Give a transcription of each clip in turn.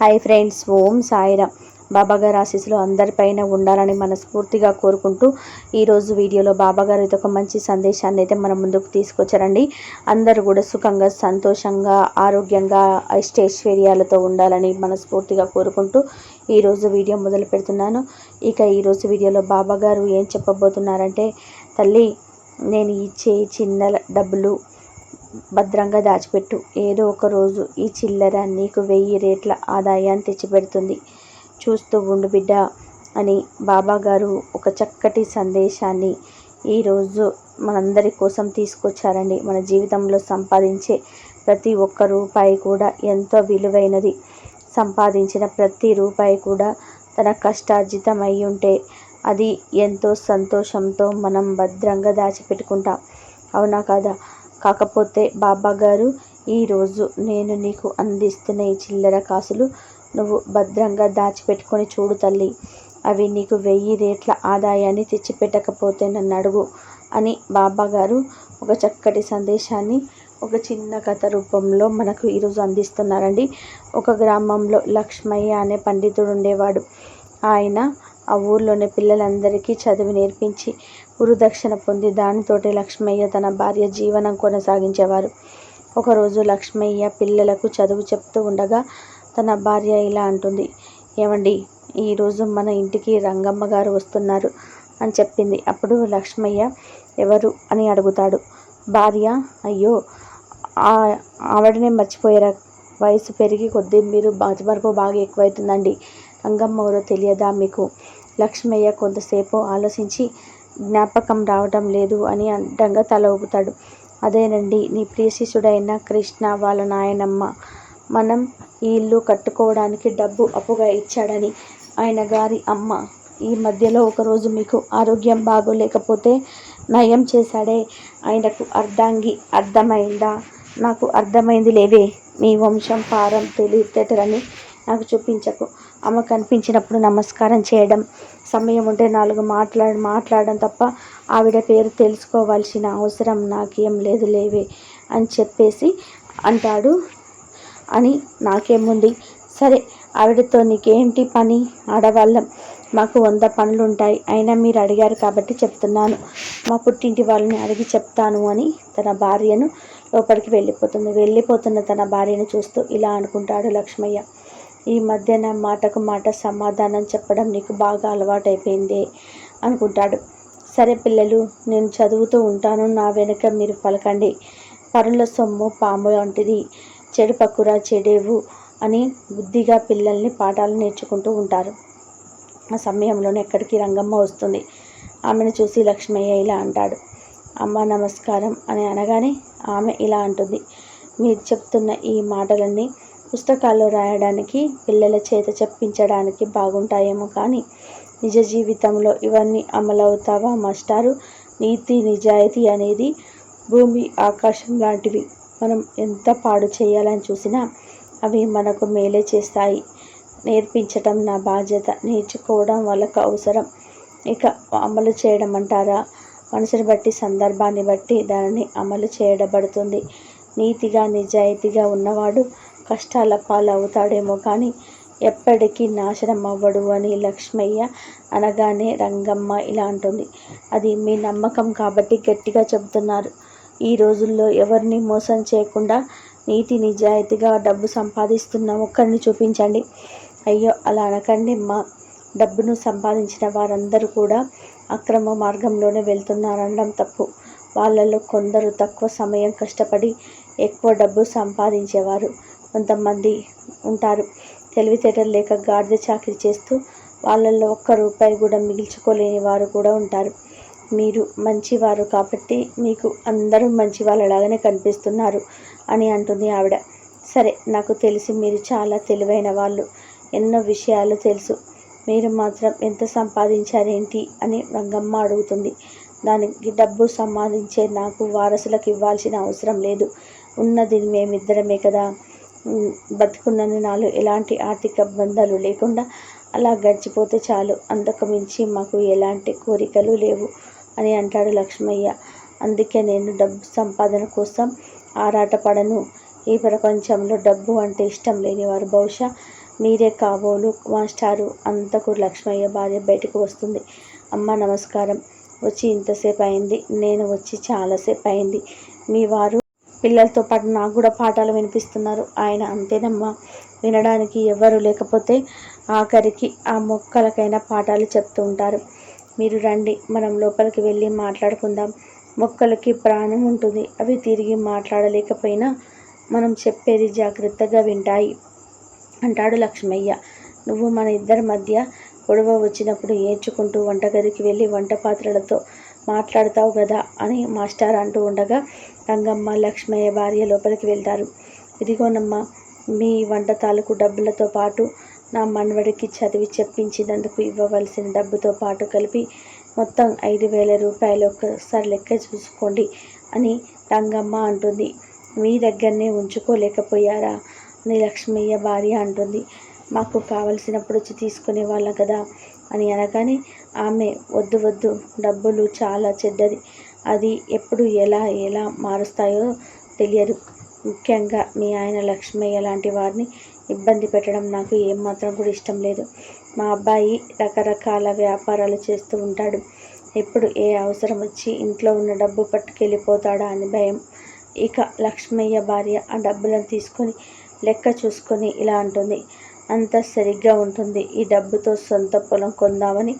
Hi friends, ఓం సాయిరామ్. బాబాగారు ఆశీస్సులు అందరిపైన ఉండాలని మనస్ఫూర్తిగా కోరుకుంటూ ఈరోజు వీడియోలో బాబాగారు ఇది ఒక మంచి సందేశాన్ని అయితే మన ముందుకు తీసుకొచ్చారండి. అందరూ కూడా సుఖంగా, సంతోషంగా, ఆరోగ్యంగా, అష్టైశ్వర్యాలతో ఉండాలని మనస్ఫూర్తిగా కోరుకుంటూ ఈరోజు వీడియో మొదలు పెడుతున్నాను. ఇక ఈరోజు వీడియోలో బాబాగారు ఏం చెప్పబోతున్నారంటే, తల్లి, నేను ఇచ్చే చిన్న డబ్బులు భద్రంగా దాచిపెట్టు. ఏదో ఒక రోజు ఈ చిల్లర నీకు 1000 రెట్ల ఆదాయాన్ని తెచ్చిపెడుతుంది. చూస్తూ ఉండు బిడ్డ అని బాబాగారు ఒక చక్కటి సందేశాన్ని ఈరోజు మనందరి కోసం తీసుకొచ్చారండి. మన జీవితంలో సంపాదించే ప్రతి ఒక్క రూపాయి కూడా ఎంతో విలువైనది. సంపాదించిన ప్రతి రూపాయి కూడా తన కష్టార్జితం అయి ఉంటే అది ఎంతో సంతోషంతో మనం భద్రంగా దాచిపెట్టుకుంటాం. అవునా కాదా? కాకపోతే బాబాగారు ఈరోజు నేను నీకు అందిస్తున్న ఈ చిల్లర కాసులు నువ్వు భద్రంగా దాచిపెట్టుకొని చూడు తల్లి. అవి నీకు 1000 రెట్ల ఆదాయాన్ని తెచ్చిపెట్టకపోతే నన్ను అడుగు అని బాబాగారు ఒక చక్కటి సందేశాన్ని ఒక చిన్న కథ రూపంలో మనకు ఈరోజు అందిస్తున్నారండి. ఒక గ్రామంలో లక్ష్మయ్య అనే పండితుడు ఉండేవాడు. ఆయన ఆ ఊర్లోని పిల్లలందరికీ చదువు నేర్పించి గురుదక్షిణ పొంది దానితోటి లక్ష్మయ్య తన భార్య జీవనం కొనసాగించేవారు. ఒకరోజు లక్ష్మయ్య పిల్లలకు చదువు చెప్తూ ఉండగా తన భార్య ఇలా అంటుంది, ఏమండి, ఈరోజు మన ఇంటికి రంగమ్మ గారు వస్తున్నారు అని చెప్పింది. అప్పుడు లక్ష్మయ్య ఎవరు అని అడుగుతాడు. భార్య, అయ్యో ఆవిడనే మర్చిపోయారా? వయసు పెరిగి కొద్దీ మీరు మతిమరుపు బాగా ఎక్కువైతుందండి. రంగమ్మ ఎవరో తెలియదా మీకు? లక్ష్మయ్య కొంతసేపు ఆలోచించి జ్ఞాపకం రావటం లేదు అని అడ్డంగా తల ఊపుతాడు. అదేనండి, నీ ప్రియ శిష్యుడైన కృష్ణ వాళ్ళ నాయనమ్మ. మనం ఈ ఇల్లు కట్టుకోవడానికి డబ్బు అప్పుగా ఇచ్చాడని ఆయన గారి అమ్మ. ఈ మధ్యలో ఒకరోజు మీకు ఆరోగ్యం బాగోలేకపోతే నయం చేశాడే, ఆయనకు అర్థమైందా? నాకు అర్థమైంది లేవే. మీ వంశం పారం తెలివితేటలని నాకు చూపించకు. ఆమె కనిపించినప్పుడు నమస్కారం చేయడం, సమయం ఉంటే 4 మాట్లాడడం తప్ప ఆవిడ పేరు తెలుసుకోవాల్సిన అవసరం నాకేం లేదు లేవే అని చెప్పేసి అంటాడు. అని నాకేముంది, సరే ఆవిడతో నీకేంటి పని? ఆడవాళ్ళం, మాకు 100 పనులుంటాయి. అయినా మీరు అడిగారు కాబట్టి చెప్తున్నాను. మా పుట్టింటి వాళ్ళని అడిగి చెప్తాను అని తన భార్యను లోపలికి వెళ్ళిపోతున్న తన భార్యను చూస్తూ ఇలా అనుకుంటాడు లక్ష్మయ్య. ఈ మధ్యన మాటకు మాట సమాధానం చెప్పడం నీకు బాగా అలవాటైపోయిందే అనుకుంటాడు. సరే పిల్లలు, నేను చదువుతూ ఉంటాను, నా వెనుక మీరు పలకండి. పరుల సొమ్ము పాము వంటిది, చెడు పక్కురా చెడేవు అని బుద్ధిగా పిల్లల్ని పాఠాలు నేర్చుకుంటూ ఉంటారు. ఆ సమయంలోనే ఎక్కడికి రంగమ్మ వస్తుంది. ఆమెను చూసి లక్ష్మయ్య ఇలా అంటాడు, అమ్మ నమస్కారం అని అనగానే ఆమె ఇలా అంటుంది, మీరు చెప్తున్న ఈ మాటలన్నీ పుస్తకాల్లో రాయడానికి, పిల్లల చేత చెప్పించడానికి బాగుంటాయేమో, కానీ నిజ జీవితంలో ఇవన్నీ అమలవుతావా మాస్టారు? నీతి నిజాయితీ అనేది భూమి ఆకాశం లాంటివి. మనం ఎంత పాడు చేయాలని చూసినా అవి మనకు మేలే చేస్తాయి. నేర్పించటం నా బాధ్యత, నేర్చుకోవడం వాళ్ళకు అవసరం. ఇక అమలు చేయడం అంటారా? మనసుని బట్టి, సందర్భాన్ని బట్టి దానిని అమలు చేయబడుతుంది. నీతిగా నిజాయితీగా ఉన్నవాడు కష్టాల పాలవుతాడేమో కానీ ఎప్పటికీ నాశనం అవ్వడు అని లక్ష్మయ్య అనగానే రంగమ్మ ఇలా అంటుంది, అది మీ నమ్మకం కాబట్టి గట్టిగా చెబుతున్నారు. ఈ రోజుల్లో ఎవరిని మోసం చేయకుండా నీతి నిజాయితీగా డబ్బు సంపాదిస్తున్న ఒక్కరిని చూపించండి. అయ్యో అలా అనకండి అమ్మా. డబ్బును సంపాదించిన వారందరూ కూడా అక్రమ మార్గంలోనే వెళ్తున్నారనడం తప్పు. వాళ్ళలో కొందరు తక్కువ సమయం కష్టపడి ఎక్కువ డబ్బు సంపాదించేవారు కొంతమంది ఉంటారు. తెలివితేటలు లేక గాడిద చాకిరీ చేస్తూ వాళ్ళల్లో 1 రూపాయి కూడా మిగిల్చుకోలేని వారు కూడా ఉంటారు. మీరు మంచివారు కాబట్టి మీకు అందరూ మంచి వాళ్ళలాగానే కనిపిస్తున్నారు అని అంటుంది ఆవిడ. సరే, నాకు తెలిసి మీరు చాలా తెలివైన వాళ్ళు, ఎన్నో విషయాలు తెలుసు. మీరు మాత్రం ఎంత సంపాదించారేంటి అని రంగమ్మ అడుగుతుంది. దానికి డబ్బు సంపాదించే నాకు వారసులకు ఇవ్వాల్సిన అవసరం లేదు. ఉన్నది మేమిద్దరమే కదా. బతుకున్నన్ని నాలు ఎలాంటి ఆర్థిక బంధాలు లేకుండా అలా గడిచిపోతే చాలు. అంతకు మించి మాకు ఎలాంటి కోరికలు లేవు అని అంటాడు లక్ష్మయ్య. అందుకే నేను డబ్బు సంపాదన కోసం ఆరాటపడను. ఈ ప్రపంచంలో డబ్బు అంటే ఇష్టం లేనివారు బహుశా మీరే కాబోలు మాస్టారు. అంతకు లక్ష్మయ్య భార్య బయటకు వస్తుంది. అమ్మ నమస్కారం. వచ్చి ఇంతసేపు అయింది. నేను వచ్చి చాలాసేపు అయింది. మీ వారు పిల్లలతో పాటు నాకు కూడా పాఠాలు వినిపిస్తున్నారు. ఆయన అంతేనమ్మా, వినడానికి ఎవరు లేకపోతే ఆఖరికి ఆ మొక్కలకైనా పాఠాలు చెప్తూ ఉంటారు. మీరు రండి, మనం లోపలికి వెళ్ళి మాట్లాడుకుందాం. మొక్కలకి ప్రాణం ఉంటుంది. అవి తిరిగి మాట్లాడలేకపోయినా మనం చెప్పేది జాగ్రత్తగా వింటాయి అంటాడు లక్ష్మయ్య. నువ్వు మన ఇద్దరి మధ్య గొడవ వచ్చినప్పుడు ఏడ్చుకుంటూ వంటగదికి వెళ్ళి వంట పాత్రలతో మాట్లాడతావు కదా అని మాస్టర్ అంటూ ఉండగా రంగమ్మ లక్ష్మయ్య భార్య లోపలికి వెళ్తారు. ఇదిగోనమ్మా, మీ వంట తాలూకు డబ్బులతో పాటు నా మనవడికి చదివి చెప్పించినందుకు ఇవ్వవలసిన డబ్బుతో పాటు కలిపి మొత్తం 5,000 రూపాయలు ఒక్కసారి లెక్క చూసుకోండి అని రంగమ్మ అంటుంది. మీ దగ్గరనే ఉంచుకోలేకపోయారా అని లక్ష్మయ్య భార్య అంటుంది. మాకు కావలసినప్పుడు వచ్చి తీసుకునే వాళ్ళం కదా అని అనగానే ఆమె వద్దు వద్దు, డబ్బులు చాలా చెడ్డది. అది ఎప్పుడు ఎలా మారుస్తాయో తెలియదు. ముఖ్యంగా మీ ఆయన లక్ష్మయ్య లాంటి వారిని ఇబ్బంది పెట్టడం నాకు ఏమాత్రం కూడా ఇష్టం లేదు. మా అబ్బాయి రకరకాల వ్యాపారాలు చేస్తూ ఉంటాడు. ఎప్పుడు ఏ అవసరం వచ్చి ఇంట్లో ఉన్న డబ్బు పట్టుకెళ్ళిపోతాడా అని భయం. ఇక లక్ష్మయ్య భార్య ఆ డబ్బులను తీసుకొని లెక్క చూసుకొని ఇలా అంటుంది. అంతా సరిగ్గా ఉంటుంది. ఈ డబ్బుతో సొంత పొలం కొందామని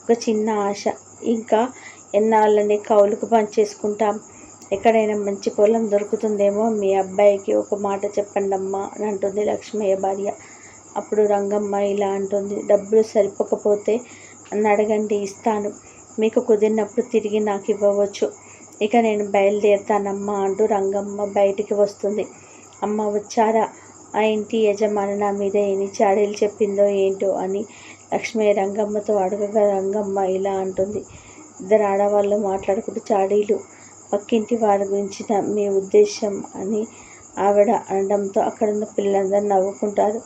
ఒక చిన్న ఆశ. ఇంకా ఎన్నాళ్ళని కౌలుకు పనిచేసుకుంటాం. ఎక్కడైనా మంచి పొలం దొరుకుతుందేమో మీ అబ్బాయికి ఒక మాట చెప్పండమ్మా అని అంటుంది లక్ష్మయ్య భార్య. అప్పుడు రంగమ్మ ఇలా అంటుంది. డబ్బులు సరిపోకపోతే నన్ను అడగండి, ఇస్తాను. మీకు కుదిరినప్పుడు తిరిగి నాకు ఇవ్వవచ్చు. ఇక నేను బయలుదేరుతానమ్మా అంటూ రంగమ్మ బయటికి వస్తుంది. అమ్మ వచ్చారా? ఆ ఇంటి యజమాని నా మీద ఎన్ని చాడీలు చెప్పిందో ఏంటో అని లక్ష్మయ్య రంగమ్మతో అడగగా రంగమ్మ ఇలా అంటుంది. ఇద్దరు ఆడవాళ్ళు మాట్లాడుకుంటూ చాడీలు, పక్కింటి వారి గురించిన మీ ఉద్దేశం అని ఆవిడ అనడంతో అక్కడున్న పిల్లలందరూ నవ్వుకుంటారు.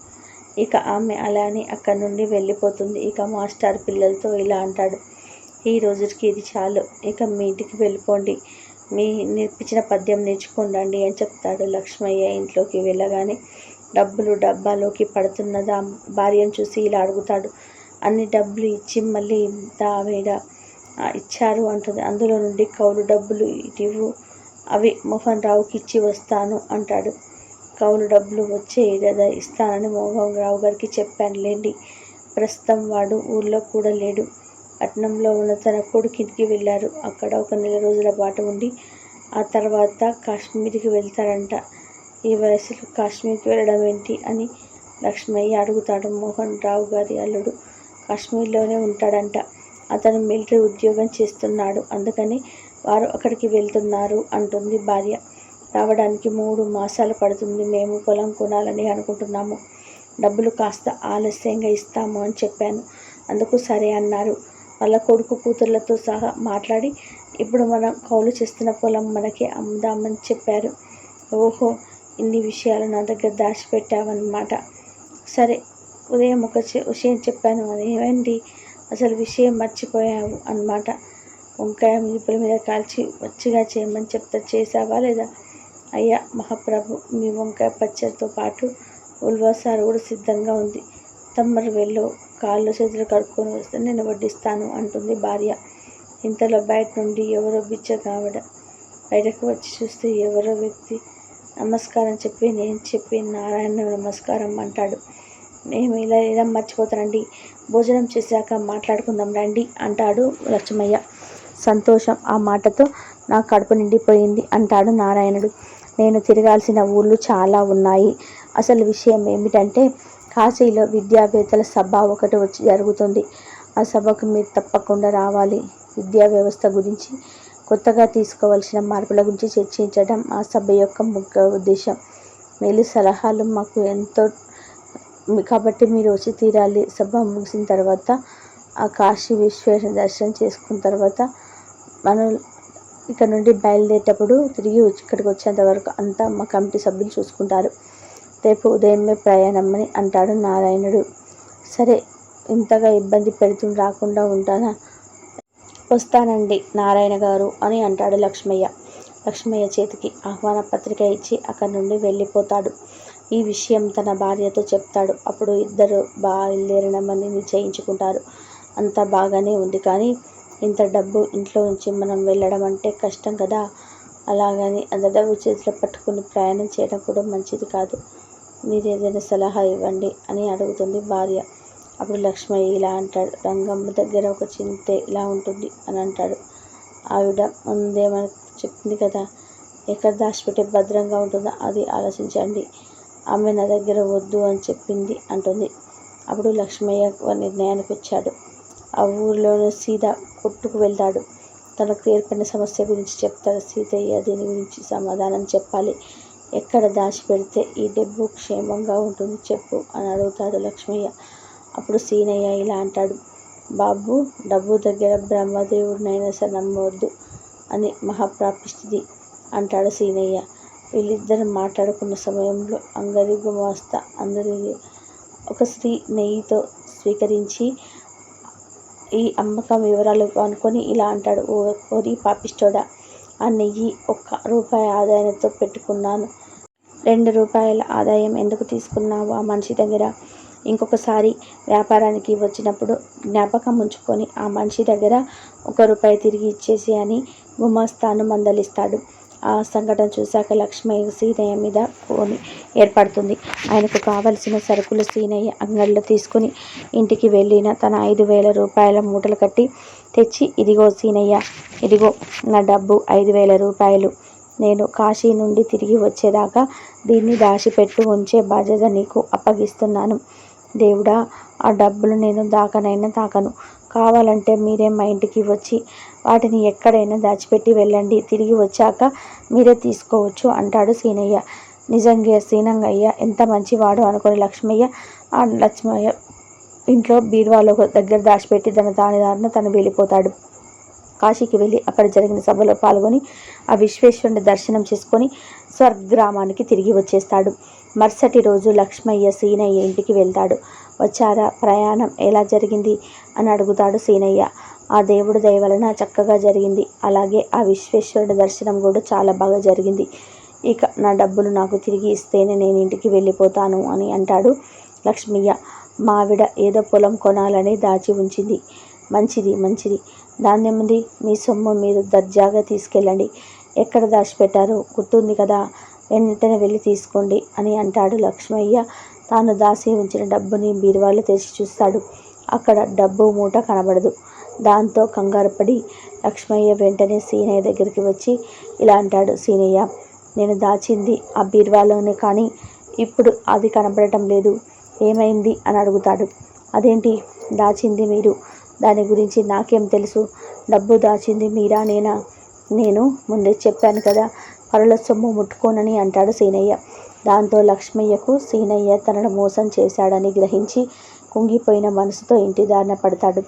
ఇక ఆమె అలానే అక్కడి నుండి వెళ్ళిపోతుంది. ఇక మాస్టర్ పిల్లలతో ఇలా అంటాడు. ఈ రోజుకి ఇది చాలు. ఇక మీ ఇంటికి వెళ్ళిపోండి. మీ నేర్పించిన పద్యం నేర్చుకోండి అని చెప్తాడు. లక్ష్మయ్య ఇంట్లోకి వెళ్ళగానే డబ్బులు డబ్బాలోకి పడుతున్నదా భార్యను చూసి ఇలా అడుగుతాడు. అన్ని డబ్బులు ఇచ్చి మళ్ళీ ఇంత ఆవిడ ఇచ్చారు అంటుంది. అందులో నుండి కౌలు డబ్బులు ఇటివు, అవి మోహన్ రావుకి ఇచ్చి వస్తాను అంటాడు. కౌలు డబ్బులు వచ్చే ఏడాది ఇస్తానని మోహన్ రావు గారికి చెప్పానులేండి. ప్రస్తుతం వాడు ఊళ్ళో కూడా లేడు. పట్నంలో ఉన్న తన కొడుకింటికి వెళ్ళారు. అక్కడ ఒక 4 రోజుల పాటు ఉండి ఆ తర్వాత కాశ్మీర్కి వెళ్తారంట. ఈ వయసులో కాశ్మీర్కి వెళ్ళడం ఏంటి అని లక్ష్మయ్య అడుగుతాడు. మోహన్ రావు గారి అల్లుడు కాశ్మీర్లోనే ఉంటాడంట. అతను మిలిటరీ ఉద్యోగం చేస్తున్నాడు. అందుకని వారు అక్కడికి వెళ్తున్నారు అంటుంది భార్య. రావడానికి 3 మాసాలు పడుతుంది. మేము పొలం కొనాలని అనుకుంటున్నాము. డబ్బులు కాస్త ఆలస్యంగా ఇస్తాము అని చెప్పాను. అందుకు సరే అన్నారు. వాళ్ళ కొడుకు కూతుర్లతో సహా మాట్లాడి ఇప్పుడు మనం కౌలు చేస్తున్న పొలం మనకి అమ్ముదామని చెప్పారు. ఓహో, ఇన్ని విషయాలు నా దగ్గర దాచిపెట్టావన్నమాట. సరే, ఉదయం ఒక విషయం చెప్పాను, అదేమైంది? అసలు విషయం మర్చిపోయావు అన్నమాట. వంకాయ నిప్పుల మీద కాల్చి వచ్చిగా చేయమని చెప్తా, చేసావా లేదా? అయ్యా మహాప్రభు, మీ వంకాయ పచ్చడితో పాటు ఉల్వాసారు కూడా సిద్ధంగా ఉంది. తమ్మరు వెళ్ళు, కాళ్ళు చేతులు కడుక్కొని వస్తే నేను వడ్డిస్తాను అంటుంది భార్య. ఇంతలో బయట నుండి ఎవరో బిచ్చగావిడ బయటకు వచ్చి చూస్తే ఎవరో వ్యక్తి నమస్కారం చెప్పి నేను చెప్పి నారాయణ నమస్కారం అంటాడు. మేము ఇలా మర్చిపోతానండి, భోజనం చేశాక మాట్లాడుకుందాం రండి అంటాడు లక్ష్మయ్య. సంతోషం, ఆ మాటతో నా కడుపు నిండిపోయింది అంటాడు నారాయణుడు. నేను తిరగాల్సిన ఊళ్ళు చాలా ఉన్నాయి. అసలు విషయం ఏమిటంటే కాశీలో విద్యావేత్తల సభ ఒకటి జరుగుతుంది. ఆ సభకు మీరు తప్పకుండా రావాలి. విద్యా వ్యవస్థ గురించి, కొత్తగా తీసుకోవాల్సిన మార్పుల గురించి చర్చించడం ఆ సభ యొక్క ముఖ్య ఉద్దేశం. మేలు సలహాలు మాకు ఎంతో, కాబట్టి మీరు వచ్చి తీరాలి. సభ ముగిసిన తర్వాత ఆ కాశీ విశ్వేశ్వర దర్శనం చేసుకున్న తర్వాత మనం ఇక్కడ నుండి బయలుదేరేటప్పుడు తిరిగి ఇక్కడికి వచ్చేంత వరకు అంతా మా కమిటీ సభ్యులు చూసుకుంటారు. రేపు ఉదయమే ప్రయాణం అని అంటాడు నారాయణుడు. సరే, ఇంతగా ఇబ్బంది పెడుతూ రాకుండా ఉంటానా? వస్తానండి నారాయణ గారు అని అంటాడు లక్ష్మయ్య. లక్ష్మయ్య చేతికి ఆహ్వాన పత్రిక ఇచ్చి అక్కడి నుండి వెళ్ళిపోతాడు. ఈ విషయం తన భార్యతో చెప్తాడు. అప్పుడు ఇద్దరు బయలుదేరమని నిశ్చయించుకుంటారు. అంతా బాగానే ఉంది, కానీ ఇంత డబ్బు ఇంట్లో నుంచి మనం వెళ్ళడం అంటే కష్టం కదా. అలాగని అంత డబ్బు చేతిలో పట్టుకుని ప్రయాణం చేయడం కూడా మంచిది కాదు. మీరు ఏదైనా సలహా ఇవ్వండి అని అడుగుతుంది భార్య. అప్పుడు లక్ష్మయ్య ఇలా అంటాడు. రంగమ్మ దగ్గర ఒక చింతే ఇలా ఉంటుంది అని అంటాడు. ఆవిడ ముందే మనకు చెప్పింది కదా, ఎక్కడ దాచిపెట్టే భద్రంగా ఉంటుందో అది ఆలోచించండి. ఆమె నా దగ్గర వద్దు అని చెప్పింది అంటుంది. అప్పుడు లక్ష్మయ్య ఒక నిర్ణయానికి వచ్చాడు. ఆ ఊరిలోనే సీత కొట్టుకు వెళ్తాడు. తనకు ఏర్పడిన సమస్య గురించి చెప్తాడు. సీతయ్య దీని గురించి సమాధానం చెప్పాలి. ఎక్కడ దాచిపెడితే ఈ డబ్బు క్షేమంగా ఉంటుంది చెప్పు అని అడుగుతాడు లక్ష్మయ్య. అప్పుడు సీనయ్య ఇలా అంటాడు. బాబు, డబ్బు దగ్గర బ్రహ్మదేవుడినైనా సరే నమ్మవద్దు అని మహాప్రాపిష్టిది అంటాడు సీనయ్య. వీళ్ళిద్దరు మాట్లాడుకున్న సమయంలో అంగడి గుమాస్తా అందరిది ఒక స్త్రీ నెయ్యితో స్వీకరించి ఈ అమ్మకం వివరాలు అనుకొని ఇలా అంటాడు. ఓరి పాపిష్టోడా, ఆ నెయ్యి ₹1 ఆదాయంతో పెట్టుకున్నాను. ₹2 ఆదాయం ఎందుకు తీసుకున్నావు ఆ మనిషి దగ్గర? ఇంకొకసారి వ్యాపారానికి వచ్చినప్పుడు జ్ఞాపకం ఉంచుకొని ఆ మనిషి దగ్గర ₹1 తిరిగి ఇచ్చేసి అని గుమాస్తాను మందలిస్తాడు. ఆ సంఘటన చూశాక లక్ష్మయ్య సీనయ్య మీద కోని ఏర్పడుతుంది. ఆయనకు కావలసిన సరుకులు సీనయ్య అంగడిలో తీసుకుని ఇంటికి వెళ్ళిన తన ₹5,000 మూటలు కట్టి తెచ్చి, ఇదిగో సీనయ్య, ఇదిగో నా డబ్బు ₹5,000. నేను కాశీ నుండి తిరిగి వచ్చేదాకా దీన్ని దాచిపెట్టు ఉంచే బాధ్యత నీకు అప్పగిస్తున్నాను. దేవుడా, ఆ డబ్బులు నేను దాకనైనా తాకను. కావాలంటే మీరే మా ఇంటికి వచ్చి వాటిని ఎక్కడైనా దాచిపెట్టి వెళ్ళండి. తిరిగి వచ్చాక మీరే తీసుకోవచ్చు అంటాడు సీనయ్య. నిజంగా సీనంగయ్య ఎంత మంచివాడు అనుకుని లక్ష్మయ్య ఆ లక్ష్మయ్య ఇంట్లో బీరువాలో దగ్గర దాచిపెట్టి దాని దారిన తను వెళ్ళిపోతాడు. కాశీకి వెళ్ళి అక్కడ జరిగిన సభలో పాల్గొని ఆ విశ్వేశ్వరుని దర్శనం చేసుకొని స్వర్గ్రామానికి తిరిగి వచ్చేస్తాడు. మరుసటి రోజు లక్ష్మయ్య సీనయ్య ఇంటికి వెళ్తాడు. వచ్చారా, ప్రయాణం ఎలా జరిగింది అని అడుగుతాడు సీనయ్య. ఆ దేవుడి దయ వలన చక్కగా జరిగింది. అలాగే ఆ విశ్వేశ్వరుడి దర్శనం కూడా చాలా బాగా జరిగింది. ఇక నా డబ్బులు నాకు తిరిగి ఇస్తేనే నేను ఇంటికి వెళ్ళిపోతాను అని అంటాడు లక్ష్మయ్య. మావిడ ఏదో పొలం కొనాలని దాచి ఉంచింది. మంచిది మంచిది, దాన్నేముంది, మీ సొమ్ము మీరు దర్జాగా తీసుకెళ్ళండి. ఎక్కడ దాచిపెట్టారో గుర్తుంది కదా, వెంటనే వెళ్ళి తీసుకోండి అని అంటాడు లక్ష్మయ్య. తాను దాచి ఉంచిన డబ్బుని బీరువాలో తెరిచి చూస్తాడు. అక్కడ డబ్బు మూట కనబడదు. దాంతో కంగారుపడి లక్ష్మయ్య వెంటనే సీనయ్య దగ్గరికి వచ్చి ఇలా అంటాడు. సీనయ్య, నేను దాచింది ఆ బీరువాలోనే, కానీ ఇప్పుడు అది కనబడటం లేదు. ఏమైంది అని అడుగుతాడు. అదేంటి, దాచింది మీరు, దాని గురించి నాకేం తెలుసు? డబ్బు దాచింది మీరా నేనా? నేను ముందే చెప్పాను కదా, పరుల సొమ్ము ముట్టుకోనని అంటాడు సీనయ్య. దాంతో లక్ష్మయ్యకు సీనయ్య తనను మోసం చేశాడని గ్రహించి కుంగిపోయిన మనసుతో ఇంటి దారిన పడతాడు.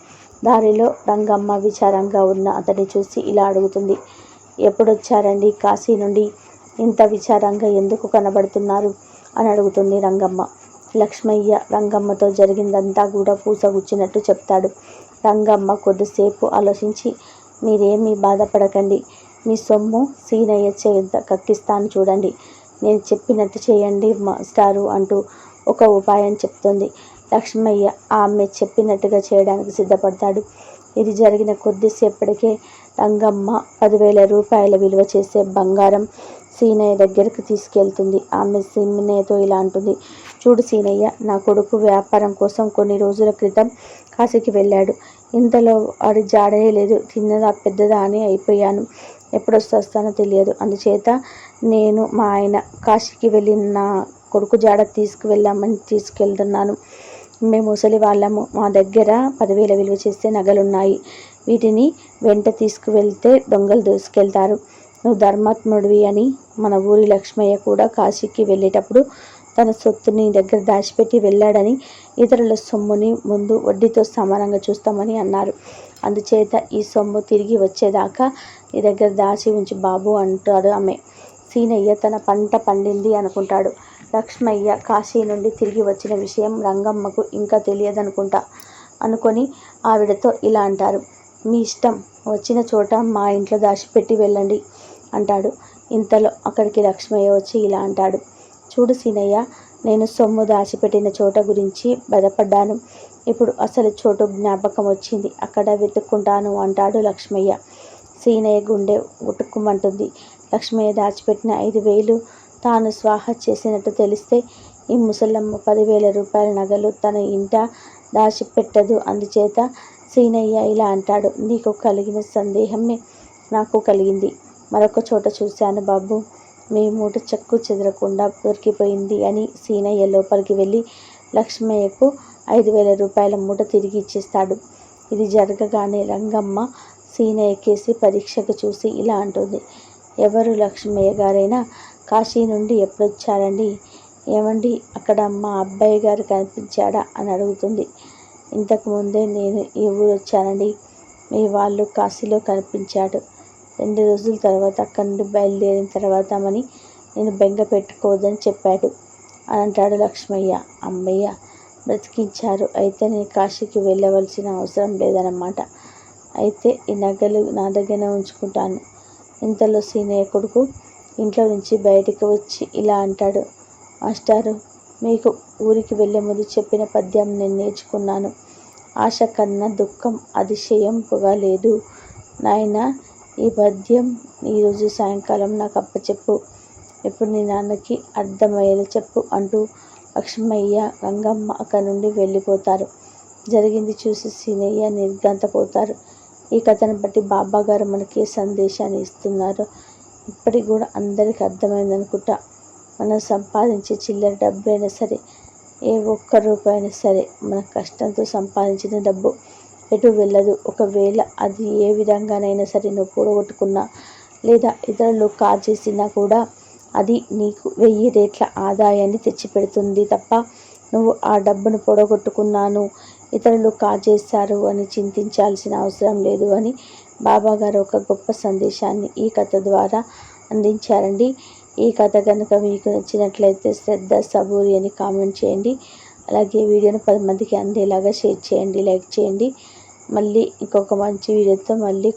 దారిలో రంగమ్మ విచారంగా ఉన్న అతన్ని చూసి ఇలా అడుగుతుంది. ఎప్పుడొచ్చారండి కాశీ నుండి? ఇంత విచారంగా ఎందుకు కనబడుతున్నారు అని అడుగుతుంది రంగమ్మ. లక్ష్మయ్య రంగమ్మతో జరిగిందంతా కూడా పూసగుచ్చినట్టు చెప్తాడు. రంగమ్మ కొద్దిసేపు ఆలోచించి, మీరేమీ బాధపడకండి, మీ సొమ్ము సీనయ్య చేత కక్కిస్తాను చూడండి, నేను చెప్పినట్టు చేయండి మాస్టారు అంటూ ఒక ఉపాయం చెప్తుంది. లక్ష్మయ్య ఆమె చెప్పినట్టుగా చేయడానికి సిద్ధపడతాడు. ఇది జరిగిన కొద్దిసేపటికే రంగమ్మ ₹10,000 విలువ చేసే బంగారం సీనయ్య దగ్గరకు తీసుకెళ్తుంది. ఆమె సీనయ్యతో ఇలా అంటుంది. చూడు సీనయ్య, నా కొడుకు వ్యాపారం కోసం కొన్ని రోజుల క్రితం కాశీకి వెళ్ళాడు. ఇంతలో వాడి జాడే లేదు. చిన్నదా పెద్దదా అని అయిపోయాను. ఎప్పుడొస్తానో తెలియదు. అందుచేత నేను మా ఆయన కాశీకి వెళ్ళి నా కొడుకు జాడ తీసుకెళ్తున్నాను. మేము ముసలి వాళ్ళము. మా దగ్గర 10,000 విలువ చేసే నగలున్నాయి. వీటిని వెంట తీసుకువెళ్తే దొంగలు దోసుకెళ్తారు. నువ్వు ధర్మాత్ముడివి అని మన ఊరి లక్ష్మయ్య కూడా కాశీకి వెళ్ళేటప్పుడు తన సొత్తుని దగ్గర దాచిపెట్టి వెళ్ళాడని, ఇతరుల సొమ్ముని ముందు వడ్డీతో సమానంగా చూస్తామని అన్నారు. అందుచేత ఈ సొమ్ము తిరిగి వచ్చేదాకా నీ దగ్గర దాచి ఉంచి బాబు అంటాడు ఆమె. సీనయ్య తన పంట పండింది అనుకుంటాడు. లక్ష్మయ్య కాశీ నుండి తిరిగి వచ్చిన విషయం రంగమ్మకు ఇంకా తెలియదనుకుంటా అనుకొని ఆవిడతో ఇలా అంటారు. మీ ఇష్టం, వచ్చిన చోట మా ఇంట్లో దాచిపెట్టి వెళ్ళండి అంటాడు. ఇంతలో అక్కడికి లక్ష్మయ్య వచ్చి ఇలా అంటాడు. చూడు సీనయ్య, నేను సొమ్ము దాచిపెట్టిన చోట గురించి భయపడ్డాను. ఇప్పుడు అసలు చోటు జ్ఞాపకం వచ్చింది. అక్కడ వెతుక్కుంటాను అంటాడు లక్ష్మయ్య. సీనయ్య గుండె ఉటుక్కుమంటుంది. లక్ష్మయ్య దాచిపెట్టిన 5,000 తాను స్వాహా చేసినట్టు తెలిస్తే ఈ ముసలమ్మ 10,000 రూపాయల నగలు తన ఇంట దాచిపెట్టదు. అందుచేత సీనయ్య ఇలా అంటాడు. నీకు కలిగిన సందేహమే నాకు కలిగింది. మరొక చోట చూశాను బాబు, మీ మూట చెక్కు చెదరకుండా దొరికిపోయింది అని సీనయ్య లోపలికి వెళ్ళి లక్ష్మయ్యకు 5,000 రూపాయల మూట తిరిగి ఇచ్చేస్తాడు. ఇది జరగగానే రంగమ్మ సీనయ్య కేసి పరీక్షకు చూసి ఇలా అంటుంది. ఎవరు లక్ష్మయ్య గారైనా కాశీ నుండి ఎప్పుడొచ్చారండి? ఏమండి, అక్కడ మా అబ్బాయి గారు కనిపించాడా అని అడుగుతుంది. ఇంతకుముందే నేను ఈ ఊరు వచ్చానండి. మీ వాళ్ళు కాశీలో కనిపించాడు. 2 రోజుల తర్వాత అక్కడి నుండి బయలుదేరిన తర్వాత మని నేను బెంగ పెట్టుకోవద్దని చెప్పాడు అని అంటాడు లక్ష్మయ్య. అమ్మయ్య, బ్రతికించారు. అయితే నేను కాశీకి వెళ్ళవలసిన అవసరం లేదన్నమాట. అయితే ఈ నగలు నా దగ్గరనే ఉంచుకుంటాను. ఇంతలో సీనయ్య కొడుకు ఇంట్లో నుంచి బయటికి వచ్చి ఇలా అంటాడు. మాస్టారు, మీకు ఊరికి వెళ్ళే ముందు చెప్పిన పద్యం నేను నేర్చుకున్నాను. ఆశ కన్నా దుఃఖం అతిశయింపుగా లేదు. నాయనా, ఈ పద్యం ఈరోజు సాయంకాలం నాకు అప్పచెప్పు. ఇప్పుడు నీ నాన్నకి అర్థమయ్యేలా చెప్పు అంటూ లక్ష్మయ్య రంగమ్మ అక్కడి నుండి వెళ్ళిపోతారు. జరిగింది చూసి సీనయ్య నిర్ఘాంతపోతారు. ఈ కథను బట్టి బాబాగారు మనకి ఏ సందేశాన్ని ఇస్తున్నారో ఇప్పటికి కూడా అందరికీ అర్థమైందనుకుంటా. మనం సంపాదించే చిల్లర డబ్బు అయినా సరే, ఏ ఒక్క రూపాయి అయినా సరే, మన కష్టంతో సంపాదించిన డబ్బు ఎటు వెళ్ళదు. ఒకవేళ అది ఏ విధంగానైనా సరే నువ్వు పోగొట్టుకున్నా లేదా ఇతరులు కాజేసినా కూడా అది నీకు 1000 రెట్ల ఆదాయాన్ని తెచ్చిపెడుతుంది తప్ప నువ్వు ఆ డబ్బును పోగొట్టుకున్నాను, ఇతరులు కాజేశారు అని చింతించాల్సిన అవసరం లేదు అని బాబాగారు ఒక గొప్ప సందేశాన్ని ఈ కథ ద్వారా అందించారండి. ఈ కథ కనుక మీకు నచ్చినట్లయితే శ్రద్ధ సబూరి అని కామెంట్ చేయండి. అలాగే వీడియోను 10 మందికి అందేలాగా షేర్ చేయండి, లైక్ చేయండి. మళ్ళీ ఇంకొక మంచి వీడియోతో మళ్ళీ